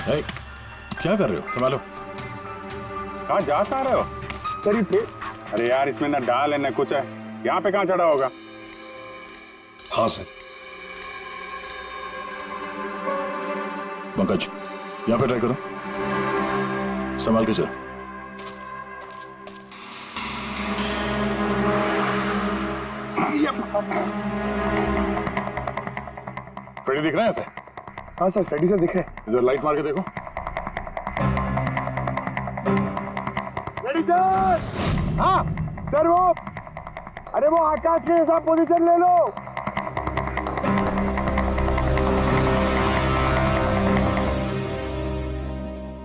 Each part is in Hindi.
ए, क्या कर रहे हो? संभालो। कहाँ जा सा रहे हो? सर ये अरे यार इसमें ना डाल है ना कुछ है, यहाँ पे कहाँ चढ़ा होगा? हाँ सर। पंकज यहाँ पे ट्राई करो, संभाल के चलो। फ्रेडी दिख रहा है सर? हाँ सर, फ्रेडी सर दिख रहे हैं। इधर लाइट मार के देखो। Freddy sir! हाँ सर, वो अरे वो आकाश के साथ पोजीशन ले लो।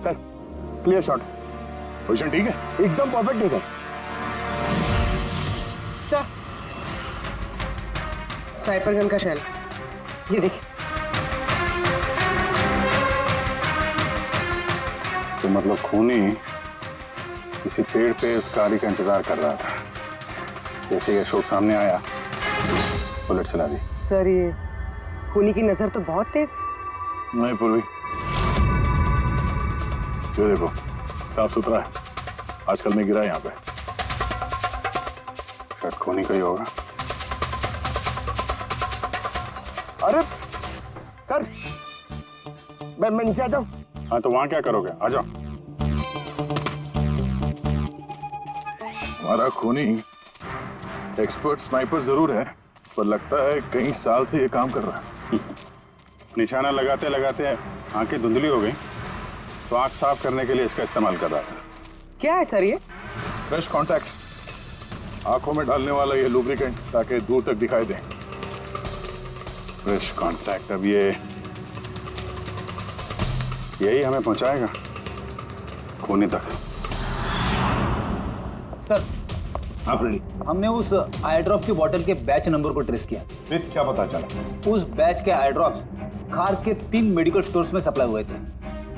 Sir clear shot. पोजीशन ठीक है? एकदम परफेक्ट है सर। सर, स्नाइपर गन का शेल, ये देखिए। तो मतलब खूनी किसी पेड़ पे उस गाड़ी का इंतजार कर रहा था। जैसे ही अशोक सामने आया, बुलेट चला दी। सर ये खूनी की नजर तो बहुत तेज है। नहीं पूर्वी, ये देखो साफ सुथरा है, आजकल में गिरा है यहाँ पे। शायद खूनी का ही होगा। अरे सर, मैं नीचे आ जाऊं? हाँ तो वहां क्या करोगे? आ जाओ। हमारा खूनी एक्सपर्ट स्नाइपर जरूर है, पर लगता है कई साल से ये काम कर रहा है। निशाना लगाते लगाते आंखें धुंधली हो गई, तो आंख साफ करने के लिए इसका इस्तेमाल कर रहा था। क्या है सर ये? फ्रेश कांटेक्ट, आंखों में डालने वाला ये लुब्रिकेंट, ताकि दूर तक दिखाई दे। फ्रेश कांटेक्ट, अब यही हमें पहुंचाएगा खूनी तक। सर हाँ फ्रेडी। हमने उस आई ड्रॉप की बोतल के बैच नंबर को ट्रेस किया। फिर क्या पता चला? उस बैच के आई ड्रॉप्स खार के 3 मेडिकल स्टोर्स में सप्लाई हुए थे।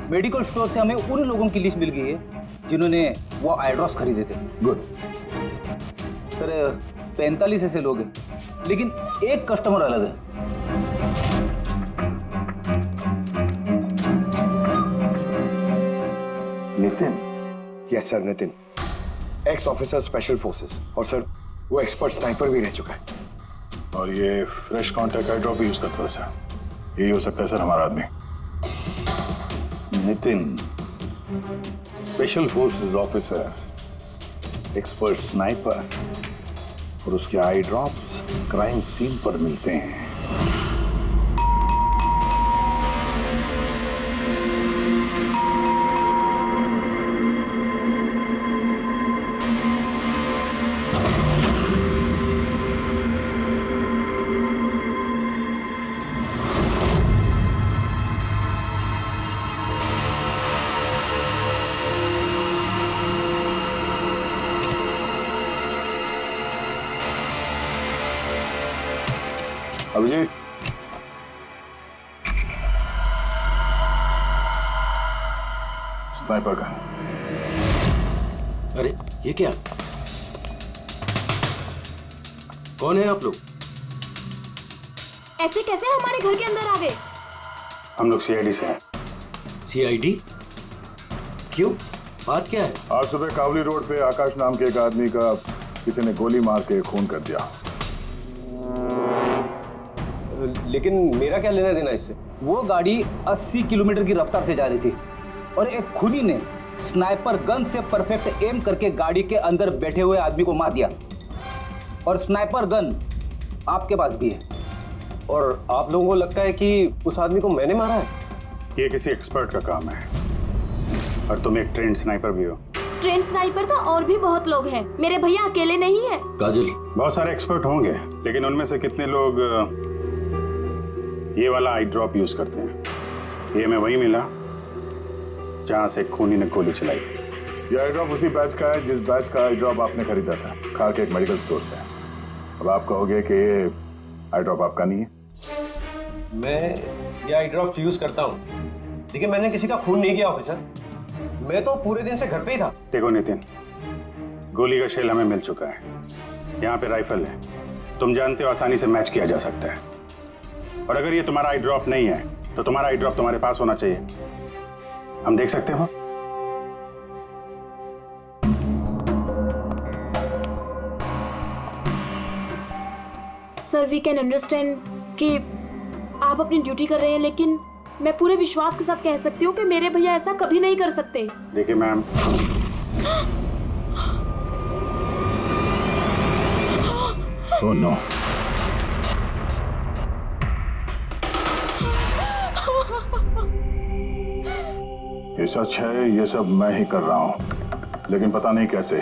मेडिकल स्टोर से हमें उन लोगों की लिस्ट मिल गई है जिन्होंने वो आई ड्रॉप्स खरीदे थे। गुड। सर 45 ऐसे लोग हैं, लेकिन एक कस्टमर अलग है। Nitin? Yes sir, Nitin, x officer special forces, और सर वो एक्सपर्ट स्नाइपर भी रह चुका है। और ये फ्रेश कांटेक्ट आई ड्रॉप यूज करता है सर। यही हो सकता है सर हमारा आदमी। Nitin, special forces officer, expert sniper और उसके आई ड्रॉप्स क्राइम सीन पर मिलते हैं। अभिजीत, स्नाइपर का। अरे ये क्या? कौन है आप लोग? ऐसे कैसे हमारे घर के अंदर आ गए? हम लोग सीआईडी से हैं। सीआईडी? क्यों, बात क्या है? आज सुबह कावली रोड पे आकाश नाम के एक आदमी का किसी ने गोली मार के खून कर दिया। लेकिन मेरा क्या लेना देना इससे? वो गाड़ी 80 किलोमीटर की रफ्तार से जा रही थी और एक खूनी ने स्नाइपर गन से परफेक्ट एम करके गाड़ी के अंदर बैठे हुए आदमी को मार दिया। और स्नाइपर गन आपके पास भी है। और आप लोगों को लगता है कि उस आदमी को मैंने मारा है? ये किसी एक्सपर्ट का काम है, और तुम एक ट्रेंड स्नाइपर भी हो। ट्रेंड स्नाइपर तो और भी बहुत लोग हैं, मेरे भैया अकेले नहीं है। काजल, बहुत सारे एक्सपर्ट होंगे, लेकिन उनमें से कितने लोग ये वाला आई ड्रॉप यूज करते हैं? ये हमें वही मिला जहां से खूनी ने गोली चलाई थी। ये आई ड्रॉप उसी बैच का है जिस बैच का आई ड्रॉप आपने खरीदा था खार के एक मेडिकल स्टोर से। अब आप कहोगे कि ये आई ड्रॉप आपका नहीं है। मैं ये आई ड्रॉप्स यूज करता हूँ, लेकिन मैंने किसी का खून नहीं किया ऑफिसर। मैं तो पूरे दिन से घर पे ही था। देखो नितिन, गोली का शेल हमें मिल चुका है, यहाँ पे राइफल है, तुम जानते हो आसानी से मैच किया जा सकता है। और अगर ये तुम्हारा आई ड्रॉप नहीं है तो तुम्हारा आई ड्रॉप तुम्हारे पास होना चाहिए। हम देख सकते हो? सर वी कैन अंडरस्टैंड कि आप अपनी ड्यूटी कर रहे हैं, लेकिन मैं पूरे विश्वास के साथ कह सकती हूँ कि मेरे भैया ऐसा कभी नहीं कर सकते। देखिए मैम, ओह नो, ये सच है, ये सब मैं ही कर रहा हूं, लेकिन पता नहीं कैसे।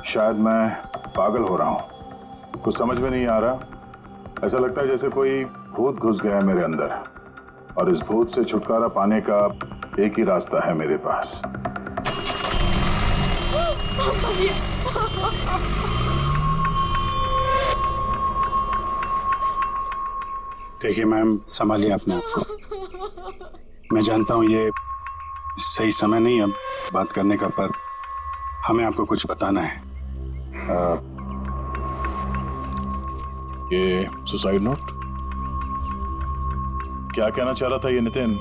शायद मैं पागल हो रहा हूं, कुछ समझ में नहीं आ रहा। ऐसा लगता है जैसे कोई भूत घुस गया है मेरे अंदर, और इस भूत से छुटकारा पाने का एक ही रास्ता है मेरे पास। देखिए मैम, संभालिए अपने आप को। मैं जानता हूँ ये सही समय नहीं अब बात करने का, पर हमें आपको कुछ बताना है। ये सुसाइड नोट? क्या कहना चाह रहा था ये नितिन,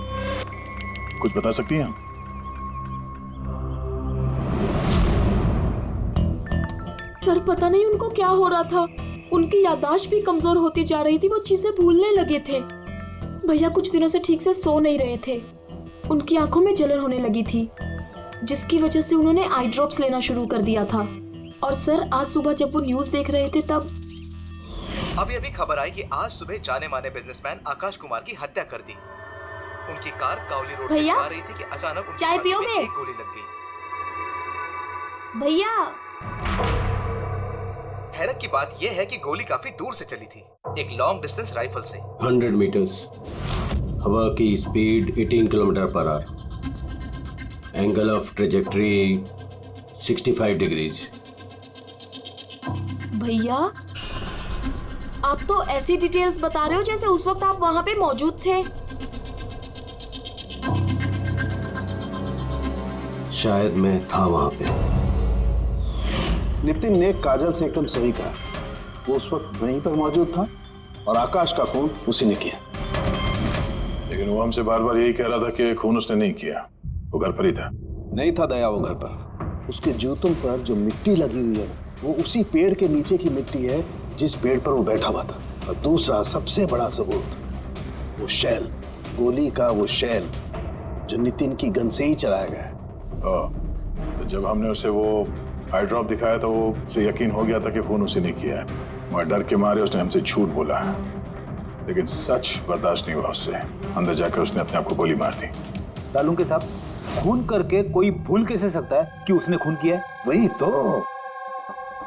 कुछ बता सकती हैं? सर पता नहीं उनको क्या हो रहा था, उनकी याददाश्त भी कमजोर होती जा रही थी, वो चीजें भूलने लगे थे। भैया कुछ दिनों से ठीक से सो नहीं रहे थे, उनकी आंखों में जलन होने लगी थी, जिसकी वजह से उन्होंने आई ड्रॉप्स लेना शुरू कर दिया था। और सर आज सुबह जब वो न्यूज देख रहे थे तब अभी खबर आई कि आज सुबह जाने माने बिजनेसमैन आकाश कुमार की हत्या कर दी। उनकी कार कावली रोड से जा रही थी कि अचानक उनकी चाय छाती में पियोगे? एक गोली लग गई। भैया हैरत की बात यह है कि गोली काफी दूर से चली थी, एक लॉन्ग डिस्टेंस राइफल से। 100 मीटर्स, हवा की speed 18 kilometre per hour, angle of trajectory 65 degrees. भैया आप तो ऐसी डिटेल्स बता रहे हो जैसे उस वक्त आप वहां पे मौजूद थे। शायद मैं था वहां पे। नितिन ने काजल से एकदम सही कहा, वो उस वक्त वहीं पर मौजूद था और आकाश का खून उसी ने किया। लेकिन वो हमसे बार बार यही कह रहा था कि खून उसने नहीं किया, वो घर पर ही था। नहीं था दया वो घर पर, उसके जूतों पर जो मिट्टी लगी हुई है वो उसी पेड़ के नीचे की मिट्टी है जिस पेड़ पर वो बैठा हुआ था। और दूसरा सबसे बड़ा सबूत, वो शैल, गोली का वो शैल जो नितिन की गन से ही चलाया गया है। तो जब हमने उसे वो आई ड्रॉप दिखाया तो वो उसे यकीन हो गया था कि खून उसी ने किया है, मगर डर के मारे उसने हमसे झूठ बोला, लेकिन सच बर्दाश्त नहीं हुआ उससे। अंदर जाकर उसने अपने आप को गोली मार दी। सालुंके साहब, खून करके कोई भूल कैसे सकता है कि उसने खून किया है? वही तो,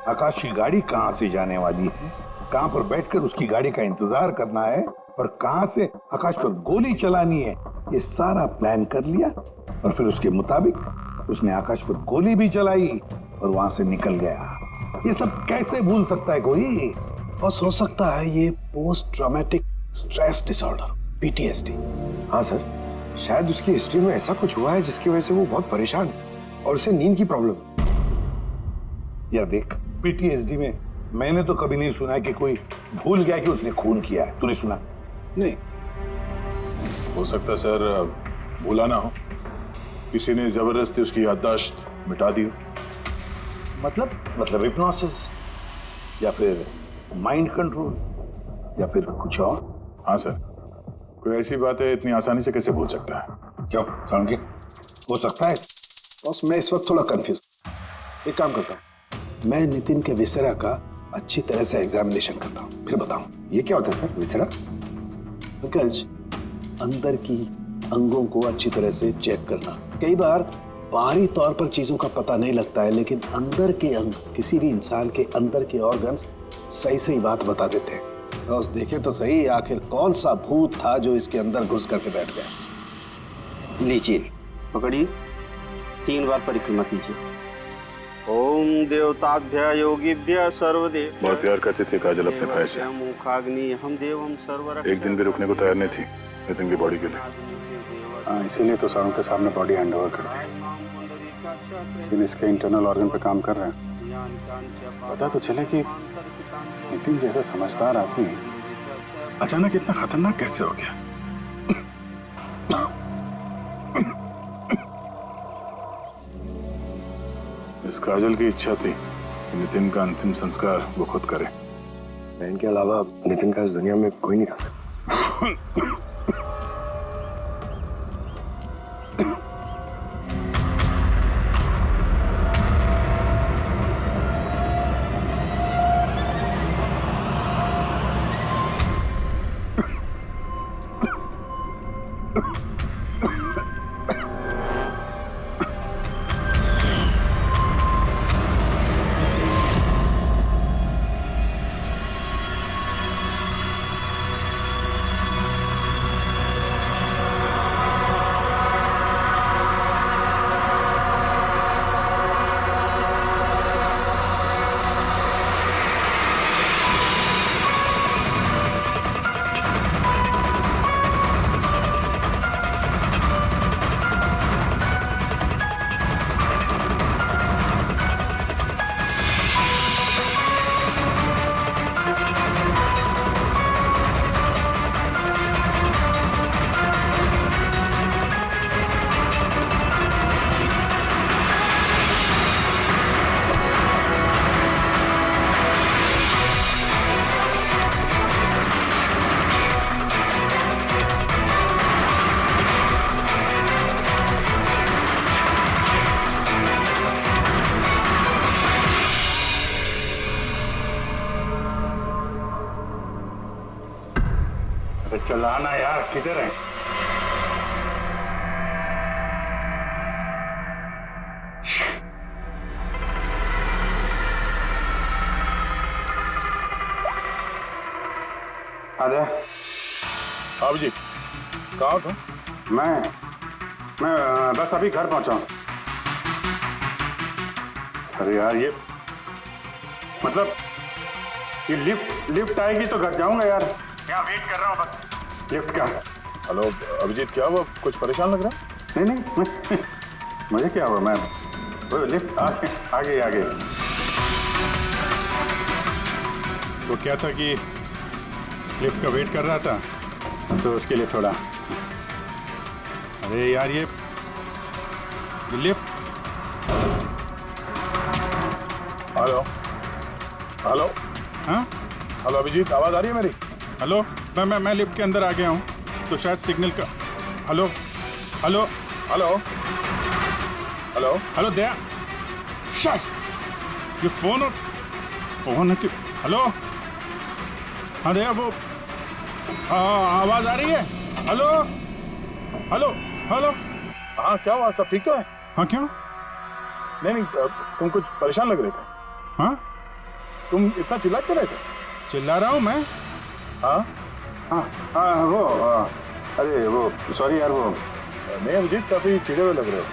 आकाश की गाड़ी कहाँ से जाने वाली है, कहाँ पर बैठकर उसकी गाड़ी का इंतजार करना है और कहाँ से आकाश पर गोली चलानी है, ये सारा प्लान कर लिया। और फिर उसके मुताबिक उसने आकाश पर गोली भी चलाई और वहां से निकल गया। ये सब कैसे भूल सकता है कोई? बस हो सकता है ये post traumatic stress disorder, PTSD। हाँ सर, शायद उसकी हिस्ट्री में ऐसा कुछ हुआ है जिसकी वजह से वो बहुत परेशान है और उसे नींद की प्रॉब्लम। या देख, PTSD में मैंने तो कभी नहीं सुना कि कोई भूल गया कि उसने खून किया है। तूने सुना? नहीं। हो सकता है सर भूला ना हो, किसी ने जबरदस्ती उसकी याददाश्त मिटा दी हो। मतलब हिप्नोसिस या फिर माइंड कंट्रोल या फिर कुछ और। हाँ सर, कोई ऐसी बात है इतनी आसानी से कैसे भूल सकता है? क्यों समझे? हो सकता है। बस मैं इस वक्त थोड़ा कंफ्यूज। एक काम करता हूँ, मैं नितिन के विसेरा का अच्छी तरह से एग्जामिनेशन करता हूँ, फिर बताऊँ। ये क्या होता है सर, विसेरा? पंकज, अंदर की अंगों को अच्छी तरह से चेक करना। कई बार बाहरी तौर पर चीजों का पता नहीं लगता है, लेकिन अंदर के अंग, किसी भी इंसान के अंदर के ऑर्गन्स सही सही बात बता देते हैं। बस देखें तो सही, आखिर कौन सा भूत था जो इसके अंदर घुस करके बैठ गया। लीजिए, पकड़िए, 3 बार परिक्रमा कीजिए। ओम देवताभ्य योगिभ्य सर्वदेव। बहुत प्यार करती थी काजल अपने भाई से। मुखाग्नि हम देवम सर्वर। एक दिन भी रुकने को तैयार नहीं थी नितिन की बॉडी के लिए। इसीलिए तो सारों के सामने बॉडी हैंड ओवर कर दी, लेकिन इसके इंटरनल ऑर्गन पे काम कर रहे हैं। पता तो चले कि नितिन जैसा समझदार आदमी अचानक इतना खतरनाक कैसे हो गया। इस काजल की इच्छा थी कि नितिन का अंतिम संस्कार वो खुद करे। बहन के अलावा नितिन का इस दुनिया में कोई नहीं कर सकता। चलाना यार, किधर है? आजा। आप जी कहाँ हो तुम? मैं बस अभी घर पहुंचा हूं। अरे यार, ये मतलब ये लिफ्ट आएगी तो घर जाऊंगा यार। यहाँ वेट कर रहा हूँ बस लिफ्ट का। हेलो अभिजीत, क्या हुआ? कुछ परेशान लग रहा? नहीं मुझे क्या हुआ, मैं लिफ्ट आ गई। तो क्या था कि लिफ्ट का वेट कर रहा था तो उसके लिए थोड़ा। अरे यार, ये लिफ्ट। Hello hello. हाँ हेलो अभिजीत, आवाज आ रही है मेरी? हेलो, मैं लिफ्ट के अंदर आ गया हूँ तो शायद सिग्नल का। Hello hello hello hello hello Daya, शायद ये फोन है कि। हेलो हाँ दया, वो आवाज आ रही है? Hello hello hello. हाँ क्या हुआ, सब ठीक तो है? हाँ क्यों? नहीं तुम कुछ परेशान लग रहे थे। हाँ तुम इतना चिल्ला क्यों रहे थे? चिल्ला रहा हूँ मैं? हाँ वो अरे वो सॉरी यार, वो नहीं अभिजीत, काफी चिड़े हुए लग रहे हो।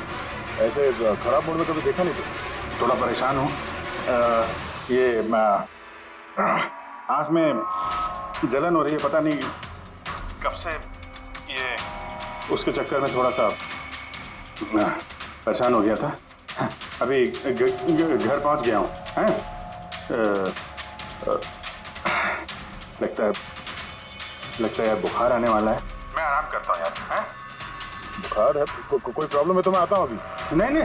ऐसे खराब मूड में कभी देखा नहीं था। थोड़ा परेशान हूँ। ये आँख में जलन हो रही है, पता नहीं कब से। ये उसके चक्कर में थोड़ा सा परेशान हो गया था। अभी घर पहुँच गया हूँ। लगता है यार बुखार आने वाला है। मैं आराम करता हूँ यार। बुखार है? कोई प्रॉब्लम है तो मैं आता हूँ अभी। नहीं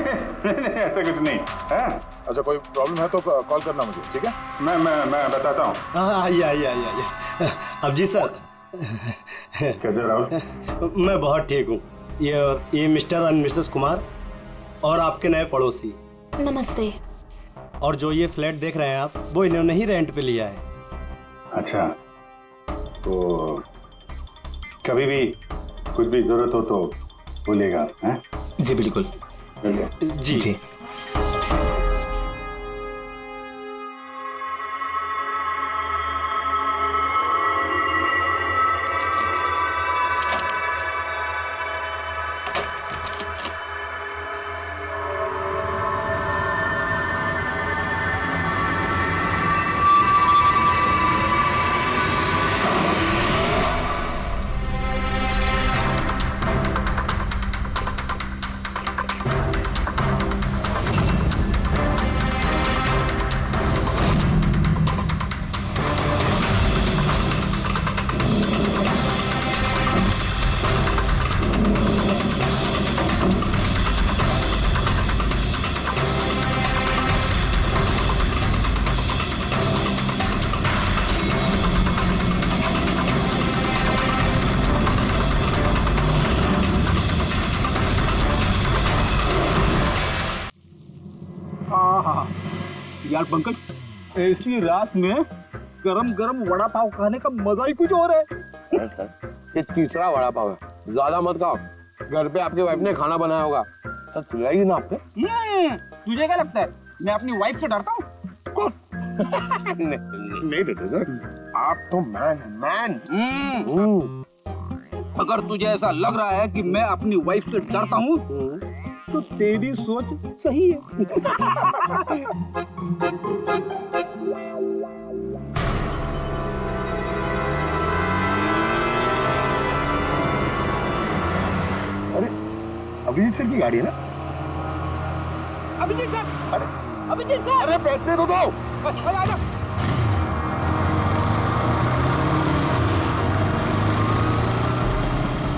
ऐसा कुछ नहीं है। अच्छा कोई प्रॉब्लम है तो कॉल करना मुझे, ठीक है? मैं बताता हूँ। हाँ आइए। अब जी सर। कैसे राहुल? मैं बहुत ठीक हूँ। ये मिस्टर एंड मिसेस कुमार और आपके नए पड़ोसी। नमस्ते। और जो ये फ्लैट देख रहे हैं आप, वो इन्होंने ही रेंट पे लिया है। अच्छा, तो कभी भी कुछ भी जरूरत हो तो बोलिएगा। हैं? जी बिल्कुल। जी। यार पंकज, ऐसी रात में गरम गरम वड़ा पाव खाने का मजा ही कुछ और है। ये तीसरा वड़ा पाव है, ज्यादा मत खाओ। घर पे आपके वाइफ ने खाना बनाया होगा, सब खिलाएगी ना आपने? तुझे क्या लगता है मैं अपनी वाइफ से डरता हूँ? नहीं डरते सर, आप तो मैन। अगर तुझे ऐसा लग रहा है कि मैं अपनी वाइफ से डरता हूँ तो तेरी सोच सही है। अरे अभिजीत सर की गाड़ी है ना? अभिजीत सर, अभिजीत सर, अरे बैठने तो दो। अच्छा आजा।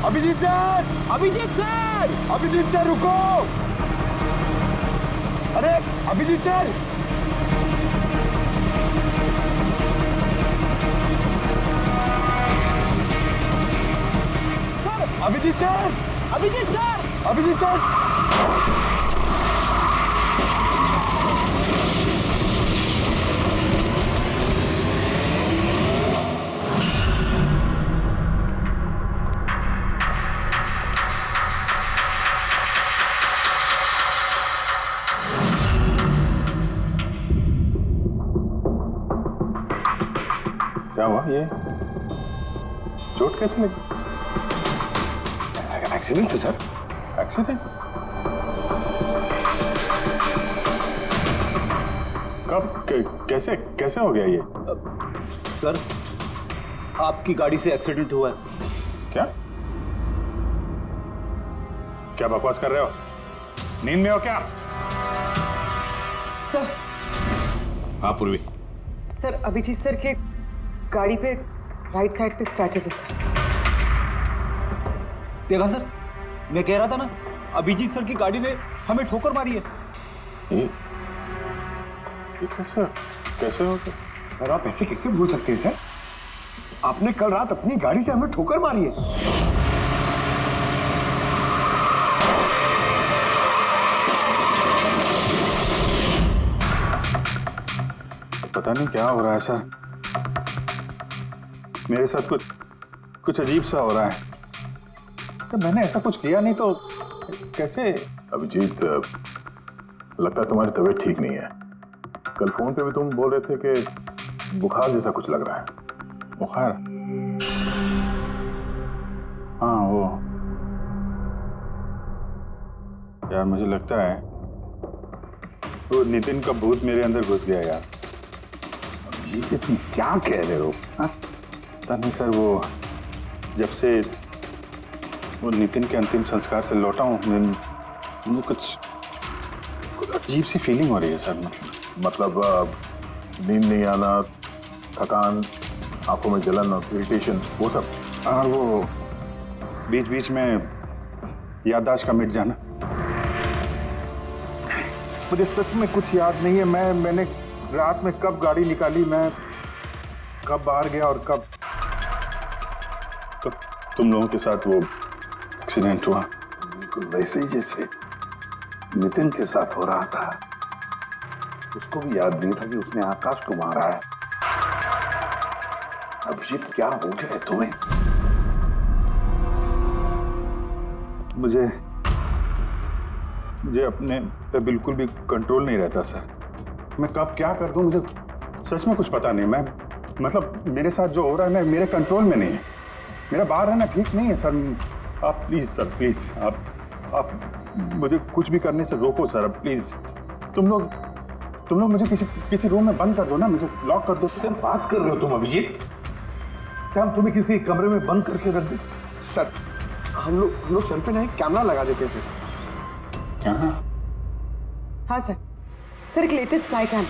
Abhijit sir, Abhijit sir, Abhijit sir रुको। अरे Abhijit sir, Abhijit sir, Abhijit sir, Abhijit sir. क्या हुआ? ये चोट कैसे लगी? एक्सीडेंट है सर। एक्सीडेंट? कब? कैसे कैसे हो गया ये? सर, आपकी गाड़ी से एक्सीडेंट हुआ है। क्या क्या बकवास कर रहे हो? नींद में हो क्या? सर, हाँ पूर्वी, सर अभिजीत सर के गाड़ी पे राइट साइड पे स्क्रैचेस है सर। देखा सर, मैं कह रहा था ना, अभिजीत सर की गाड़ी ने हमें ठोकर मारी है। ये कैसे कैसे हो गया? सर आप ऐसे कैसे भूल सकते हैं सर? आपने कल रात अपनी गाड़ी से हमें ठोकर मारी है। पता नहीं क्या हो रहा है सर, मेरे साथ कुछ अजीब सा हो रहा है। तो मैंने ऐसा कुछ किया नहीं तो कैसे? अभिजीत, लगता है तुम्हारी तबीयत ठीक नहीं है। कल फोन पे भी तुम बोल रहे थे कि बुखार जैसा कुछ लग रहा है। बुखार? हाँ वो यार, मुझे लगता है वो नितिन का भूत मेरे अंदर घुस गया यार। ये तुम क्या कह रहे हो? पता नहीं सर, वो जब से वो नितिन के अंतिम संस्कार से लौटा हूँ, मुझे कुछ अजीब सी फीलिंग हो रही है सर। मतलब नींद नहीं आना, थकान, आंखों में जलन और इरिटेशन, वो सब। और वो बीच बीच में याददाश्त का मिट जाना। मुझे सच में कुछ याद नहीं है। मैंने रात में कब गाड़ी निकाली, मैं कब बाहर गया और कब तुम लोगों के साथ वो एक्सीडेंट हुआ। बिल्कुल वैसे ही जैसे नितिन के साथ हो रहा था। उसको भी याद नहीं था कि उसने आकाश को मारा है। अभिजीत, क्या हो गया है तुम्हें? मुझे अपने पे बिल्कुल भी कंट्रोल नहीं रहता सर। मैं कब क्या कर दूं, मुझे सच में कुछ पता नहीं। मैं मतलब मेरे साथ जो हो रहा है ना, मेरे कंट्रोल में नहीं है। मेरा बाहर रहना ठीक नहीं है सर। आप प्लीज सर, प्लीज आप मुझे कुछ भी करने से रोको सर, प्लीज। तुम लोग मुझे किसी रूम में बंद कर दो ना, मुझे लॉक कर दो। सर बात कर रहे हो तुम अभिजीत? क्या हम तुम्हें किसी कमरे में बंद करके रख दें? सर हम लोग सर पे ना एक कैमरा लगा देते हैं सर। क्या? हाँ सर, एक लेटेस्ट फ्लाई कैम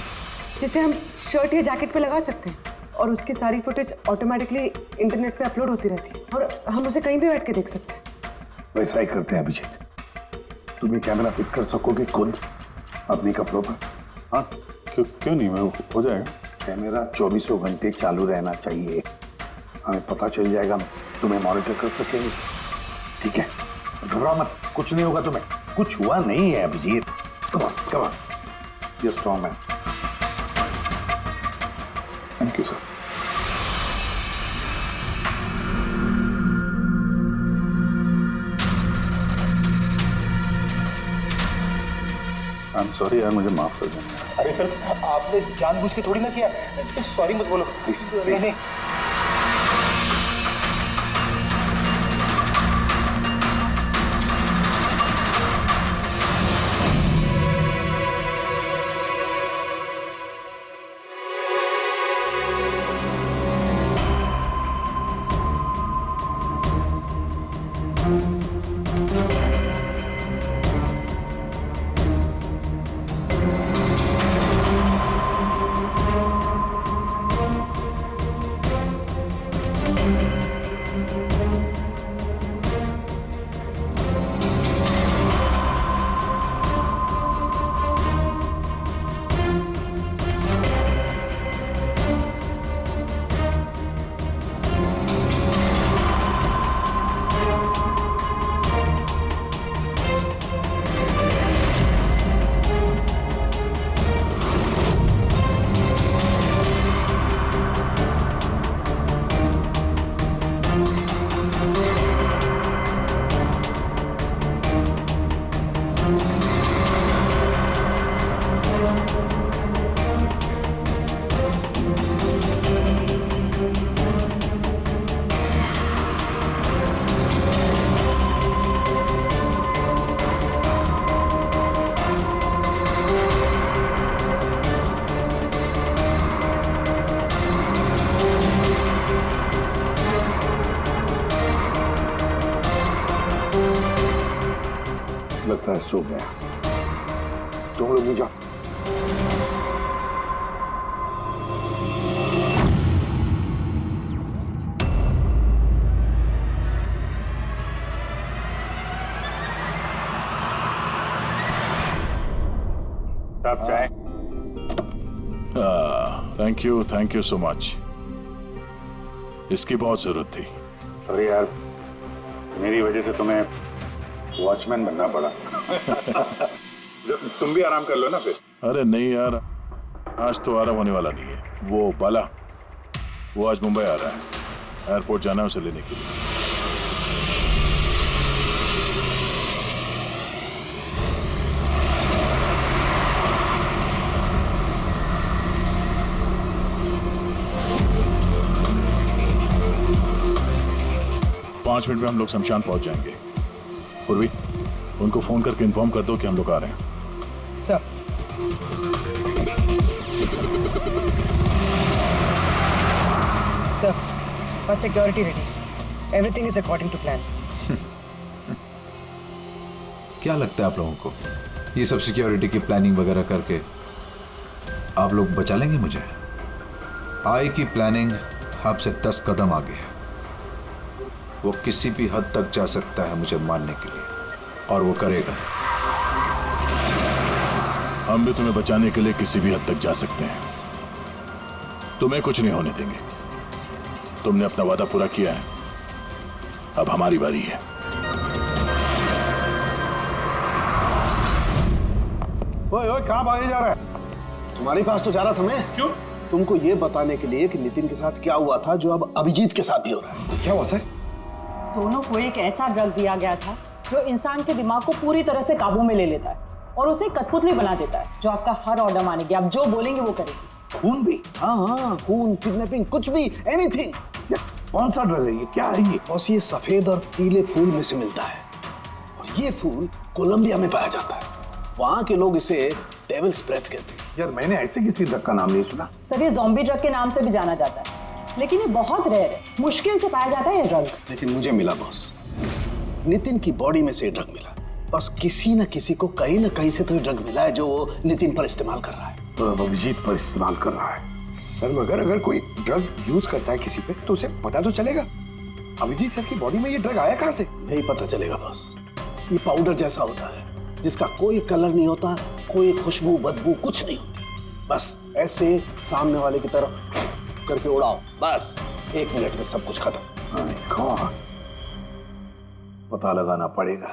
जिसे हम शर्ट या जैकेट पे लगा सकते हैं और उसकी सारी फुटेज ऑटोमेटिकली इंटरनेट पे अपलोड होती रहती है और हम उसे कहीं भी बैठ के देख सकते हैं। वैसा ही करते हैं अभिजीत। तुम ये कैमरा फिट कर सकोगे खुद अपने कपड़ों पर? हाँ, क्यों नहीं, मैं हो जाएगा। कैमरा 24 घंटे चालू रहना चाहिए। हमें पता चल जाएगा, तुम्हें मॉनिटर कर सकेंगे। ठीक है, घबराओ मत, कुछ नहीं होगा तुम्हें। कुछ हुआ नहीं है Abhijit. Come on, you strong man. I am sorry यार, मुझे माफ कर देना। अरे सर, आपने जानबूझ के थोड़ी ना किया, सॉरी मत बोलो प्लीज। नहीं लगता है सो गया। तुम लोग भी जाओ। साहब चाय। Thank you so much. इसकी बहुत जरूरत थी। अरे यार, मेरी वजह से तुम्हें वॉचमैन बनना पड़ा। तुम भी आराम कर लो ना फिर। अरे नहीं यार, आज तो आराम होने वाला नहीं है। वो बाला, वो आज मुंबई आ रहा है, एयरपोर्ट जाना है उसे लेने के लिए। पाँच मिनट में हम लोग शमशान पहुंच जाएंगे। पूर्वी, उनको फोन करके इन्फॉर्म कर दो कि हम लोग आ रहे हैं। सर, सर, बस security ready. Everything is according to plan. क्या लगता है आप लोगों को, ये सब सिक्योरिटी की प्लानिंग वगैरह करके आप लोग बचा लेंगे मुझे? आई की प्लानिंग आपसे 10 कदम आगे है। वो किसी भी हद तक जा सकता है मुझे मारने के लिए, और वो करेगा। हम भी तुम्हें बचाने के लिए किसी भी हद तक जा सकते हैं। तुम्हें कुछ नहीं होने देंगे। तुमने अपना वादा पूरा किया है, अब हमारी बारी है। ओए कहाँ भागे जा रहा है? तुम्हारे पास तो जा रहा था मैं। क्यों? तुमको ये बताने के लिए कि नितिन के साथ क्या हुआ था जो अब अभिजीत के साथ भी हो रहा है। क्या हुआ सर? दोनों को एक ऐसा ड्रग दिया गया था जो इंसान के दिमाग को पूरी तरह से काबू में ले लेता है और उसे कठपुतली बना देता है, जो आपका हर ऑर्डर मानेगी। आप जो बोलेंगे वो करेगी। खून भी? हाँ, खून, किडनैपिंग, कुछ भी, एनीथिंग। कौन सा ड्रग है ये? क्या है ये? बॉस, ये सफेद और पीले फूल में से मिलता है, और ये फूल कोलंबिया में पाया जाता है। वहाँ के लोग इसे डेविल्स ब्रेथ कहते हैं। यार, मैंने ऐसे किसी ड्रग का नाम नहीं सुना। सर, ये ज़ॉम्बी ड्रग के नाम से भी जाना जाता है, लेकिन ये बहुत रेयर है, मुश्किल से पाया जाता है ये ड्रग। लेकिन मुझे मिला बॉस, नितिन की बॉडी में से ये ड्रग मिला। बस किसी न किसी को कहीं ना कहीं से तो ये ड्रग मिला है जो वो नितिन पर इस्तेमाल कर रहा है। तो अभिजीत पर इस्तेमाल कर रहा है। सर, मगर अगर कोई ड्रग यूज करता है किसी पे तो उसे पता तो चलेगा। अभिजीत सर की बॉडी में ये ड्रग आया कहाँ से? नहीं पता चलेगा बॉस। ये पाउडर जैसा होता है जिसका कोई कलर नहीं होता, कोई खुशबू बदबू कुछ नहीं होती। बस ऐसे सामने वाले की तरफ करके उड़ाओ, बस 1 मिनट में सब कुछ खत्म। पता लगाना पड़ेगा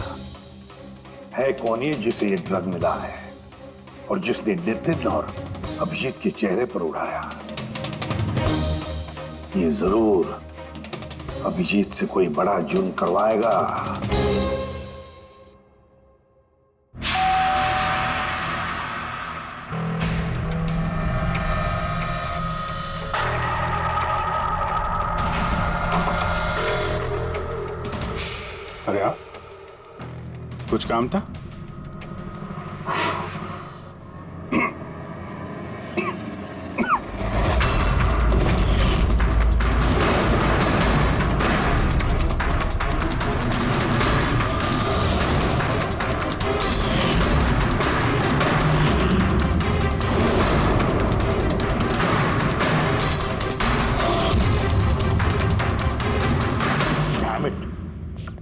है कौन ये जिसे ये ड्रग मिला है और जिसने नितिन और अभिजीत के चेहरे पर उड़ाया। ये जरूर अभिजीत से कोई बड़ा जुर्म करवाएगा। अरे आप कुछ काम था?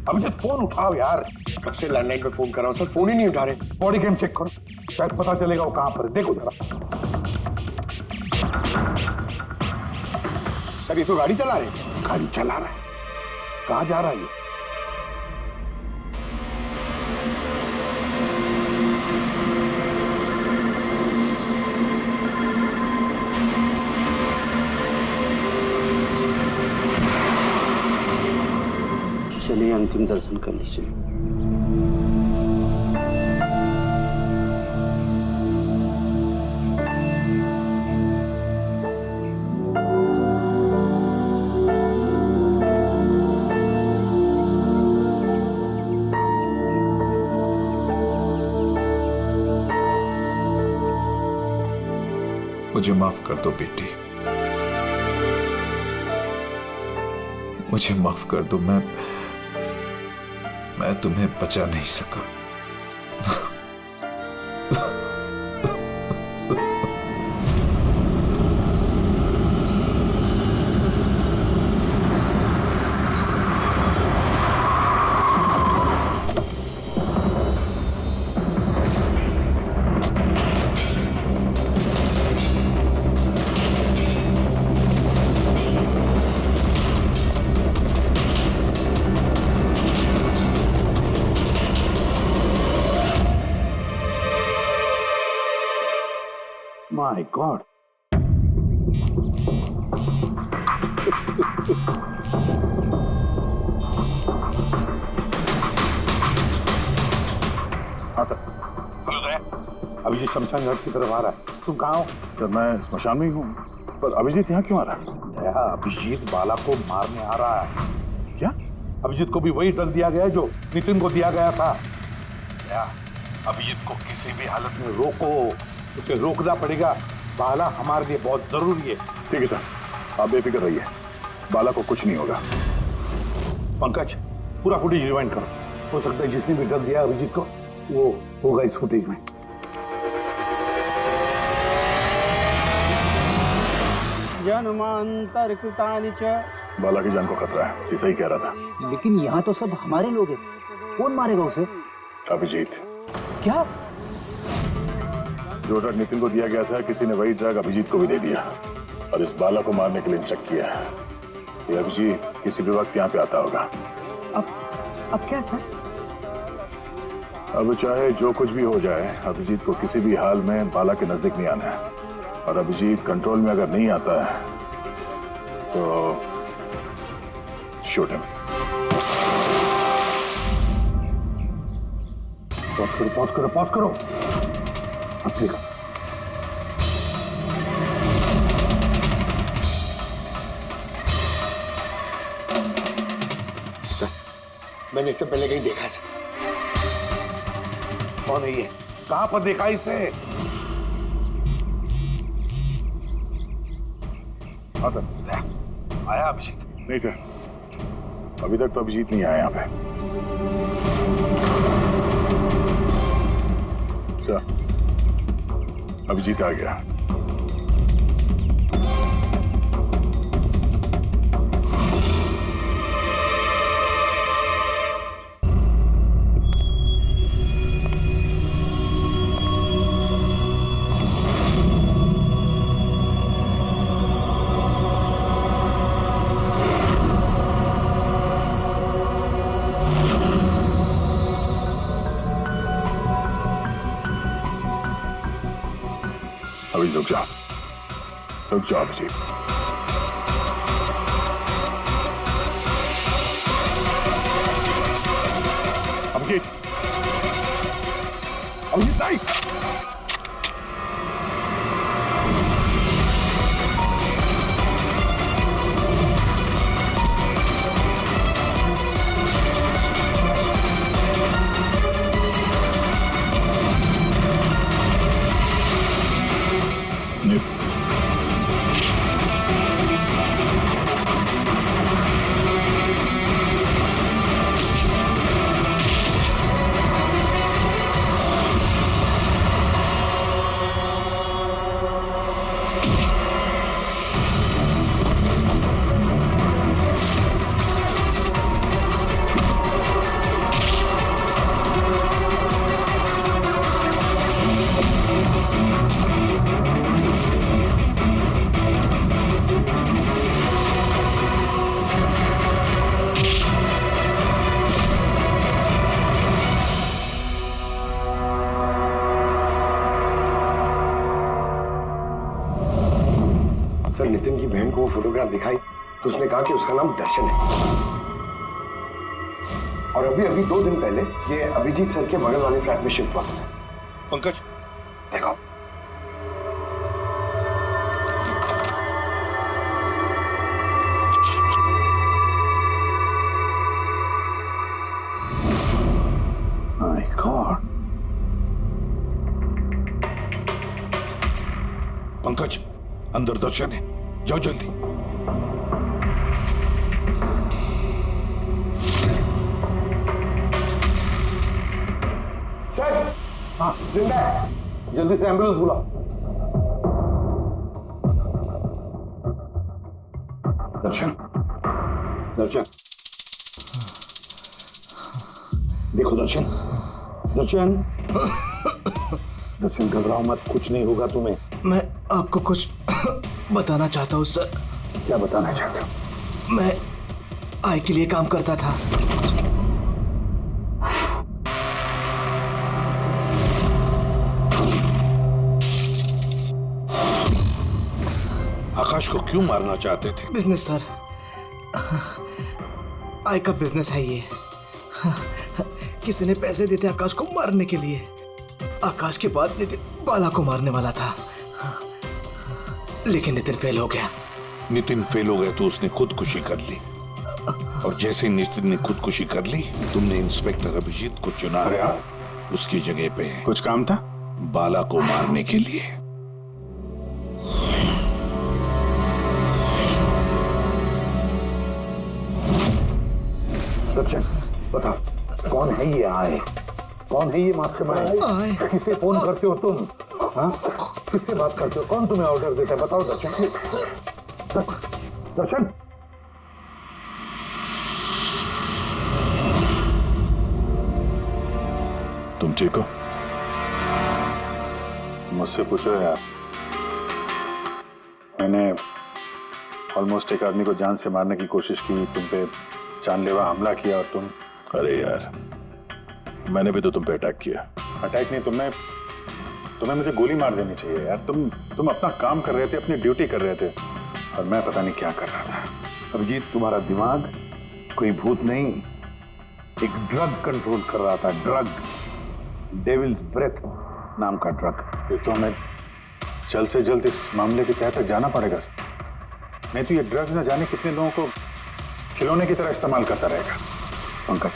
अभिजीत फोन उठाओ यार। कब से लैंडलाइन पे फोन कर रहा हूँ सर, फोन ही नहीं उठा रहे। बॉडी कैम चेक करो, शायद पता चलेगा वो कहां पर है। देखो जरा। सर ये तो गाड़ी चला रहे हैं। गाड़ी चला रहा है? कहां जा रहा है ये? चलिए अंतिम दर्शन कर लीजिए। मुझे माफ कर दो बेटी, मुझे माफ कर दो। मैं तुम्हें बचा नहीं सका। My God. हाँ सर। अभिजीत शमशान घाट की तरफ आ रहा है। तुम कहाँ हो? सर मैं स्मशान में ही हूँ, पर अभिजीत यहाँ क्यों आ रहा है? दया, अभिजीत बाला को मारने आ रहा है। क्या? अभिजीत को भी वही ड्रग दिया गया है जो नितिन को दिया गया था। दया, अभिजीत को किसी भी हालत में रोको, उसे रोकना पड़ेगा। बाला हमारे लिए बहुत जरूरी है। ठीक है सर, आप बेफिक्र रहिए, बाला को कुछ नहीं होगा। पंकज, पूरा फुटेज रिवाइंड करो। हो सकता है जिसने भी ड्रग दिया अभिजीत को वो होगा इस फुटेज में। जन्मांतर कृतानि च। बाला की जान को खतरा है, ये सही कह रहा था। लेकिन यहाँ तो सब हमारे लोग हैं, कौन मारेगा उसे? अभिजीत। क्या? जो ड्रग नितिन को दिया गया था, किसी ने वही ड्रग अभिजीत को भी दे दिया और इस बाला को मारने के लिए इंस्ट्रक्ट किया है। ये अभिजीत किसी भी वक्त यहाँ पे आता होगा। अब क्या सर? अब चाहे जो कुछ भी हो जाए, अभिजीत को किसी भी हाल में बाला के नजदीक नहीं आना है। और अभिजीत कंट्रोल में अगर नहीं आता है तो शूट हिम। पॉज करो। अब देखो। सर मैंने इससे पहले कहीं देखा सर। कौन है ये? कहां पर देखा इसे? हाँ सर। आया अभिजीत? नहीं सर, अभी तक तो अभिजीत नहीं आया यहाँ पे। सर अभिजीत आ गया। अभी रुक जाओ अभिजीत। अभिजीत नहीं। बहन को वो फोटोग्राफ दिखाई तो उसने कहा कि उसका नाम दर्शन है। और अभी अभी 2 दिन पहले ये अभिजीत सर के बगल वाले फ्लैट में शिफ्ट हुआ था। पंकज देखो, माय गॉड। पंकज अंदर दर्शन है, जाओ जल्दी। सर, हाँ जिंदा है, जल्दी से एम्बुलेंस बुलाओ। दर्शन, दर्शन, देखो दर्शन, दर्शन, दर्शन घबराओ मत, कुछ नहीं होगा तुम्हें। मैं आपको कुछ बताना चाहता हूँ सर। क्या बताना चाहते हो? मैं आई के लिए काम करता था। आकाश को क्यों मारना चाहते थे? बिजनेस सर, आई का बिजनेस है ये। किसी ने पैसे देते आकाश को मारने के लिए। आकाश के बाद नितिन बाला को मारने वाला था, लेकिन नितिन फेल हो गया। नितिन फेल हो गया तो उसने खुदकुशी कर ली, और जैसे नितिन ने खुदकुशी कर ली, तुमने इंस्पेक्टर अभिजीत को चुना उसकी जगह पे। कुछ काम था? बाला को मारने के लिए। बता, कौन है ये आए? कौन है ये मास्टरमाइंड? किसे फोन करते हो तुम? हाँ, किससे बात करते हो? कौन तुम्हें ऑर्डर देता है? बताओ दर्शन। दर्शन, तुम ठीक हो? मुझसे पूछ रहे यार। मैंने ऑलमोस्ट एक आदमी को जान से मारने की कोशिश की, तुम पे जानलेवा हमला किया, और तुम। अरे यार, मैंने भी तो तुम पे अटैक किया। अटैक नहीं, तुम्हें मुझे गोली मार देनी चाहिए यार। तुम अपना काम कर रहे थे, अपनी ड्यूटी कर रहे थे, और मैं पता नहीं क्या कर रहा था। अभिजीत, तुम्हारा दिमाग कोई भूत नहीं, एक ड्रग कंट्रोल कर रहा था। ड्रग, डेविल्स ब्रेथ नाम का ड्रग। फिर तो हमें जल्द से जल्द इस मामले के तहत जाना पड़ेगा। नहीं तो ये ड्रग्स न जाने कितने लोगों को खिलौने की तरह इस्तेमाल करता रहेगा। पंकज,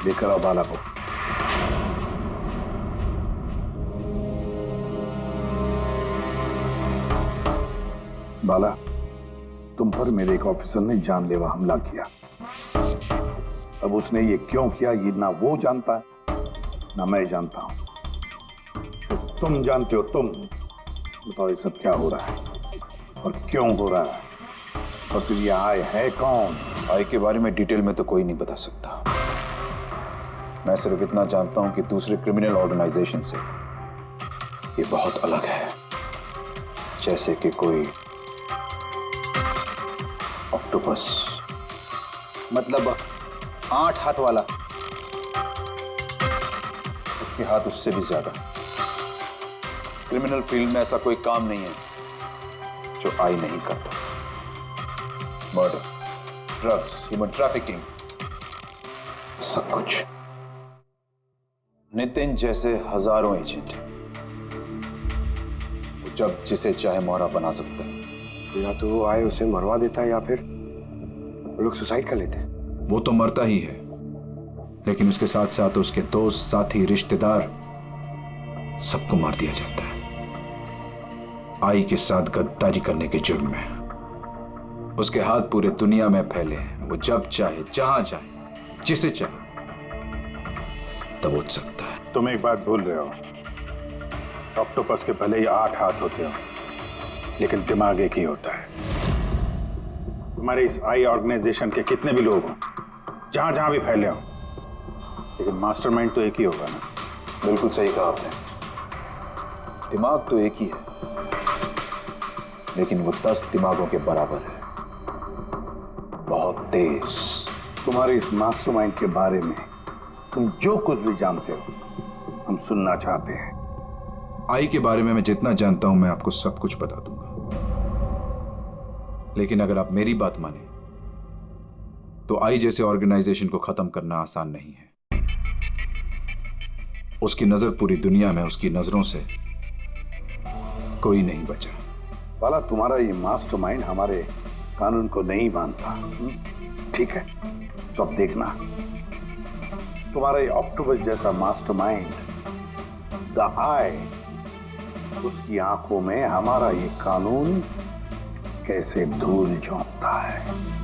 लेकर आओ बाला को। बाला, तुम पर मेरे एक ऑफिसर ने जानलेवा हमला किया। अब उसने ये क्यों किया, ये ना वो जानता है ना मैं जानता हूं। तो तुम जानते हो। तुम बताओ ये सब क्या हो रहा है और क्यों हो रहा है, और फिर ये आय है कौन? आई के बारे में डिटेल में तो कोई नहीं बता सकता। मैं सिर्फ इतना जानता हूं कि दूसरे क्रिमिनल ऑर्गेनाइजेशन से ये बहुत अलग है, जैसे कि कोई ऑक्टोपस। मतलब 8 हाथ वाला? इसके हाथ उससे भी ज्यादा। क्रिमिनल फील्ड में ऐसा कोई काम नहीं है जो आई नहीं करता। मर्डर, ड्रग्स, ह्यूमन ट्रैफिकिंग, सब कुछ। नितिन जैसे हजारों एजेंट हैं, वो जब जिसे चाहे मोहरा बना सकता है। या तो वो आए उसे मरवा देता है, या फिर वो लोग सुसाइड कर लेते हैं। वो तो मरता ही है, लेकिन उसके साथ साथ उसके दोस्त, साथी, रिश्तेदार, सबको मार दिया जाता है आई के साथ गद्दारी करने के जुर्म में। उसके हाथ पूरे दुनिया में फैले हैं। वो जब चाहे, जहां चाहे, जिसे चाहे दबोच सकता है। तुम एक बात भूल रहे हो, ऑक्टोपस के भले ही 8 हाथ होते हो, लेकिन दिमाग एक ही होता है। तुम्हारे इस आई ऑर्गेनाइजेशन के कितने भी लोग हों, जहां जहां भी फैले हो, लेकिन मास्टरमाइंड तो एक ही होगा ना। बिल्कुल सही कहा आपने। दिमाग तो एक ही है, लेकिन वो 10 दिमागों के बराबर है, बहुत तेज। तुम्हारे इस मास्टरमाइंड के बारे में तुम जो कुछ भी जानते हो, हम सुनना चाहते हैं। आई के बारे में मैं जितना जानता हूं, मैं आपको सब कुछ बता दूंगा। लेकिन अगर आप मेरी बात माने तो आई जैसे ऑर्गेनाइजेशन को खत्म करना आसान नहीं है। उसकी नजर पूरी दुनिया में, उसकी नजरों से कोई नहीं बचा। बाला, तुम्हारा ये मास्टरमाइंड हमारे कानून को नहीं मानता। ठीक है, तो अब देखना, तुम्हारा ये ऑक्टोपस जैसा मास्टरमाइंड द आई, उसकी आंखों में हमारा ये कानून कैसे धूल झोंकता है।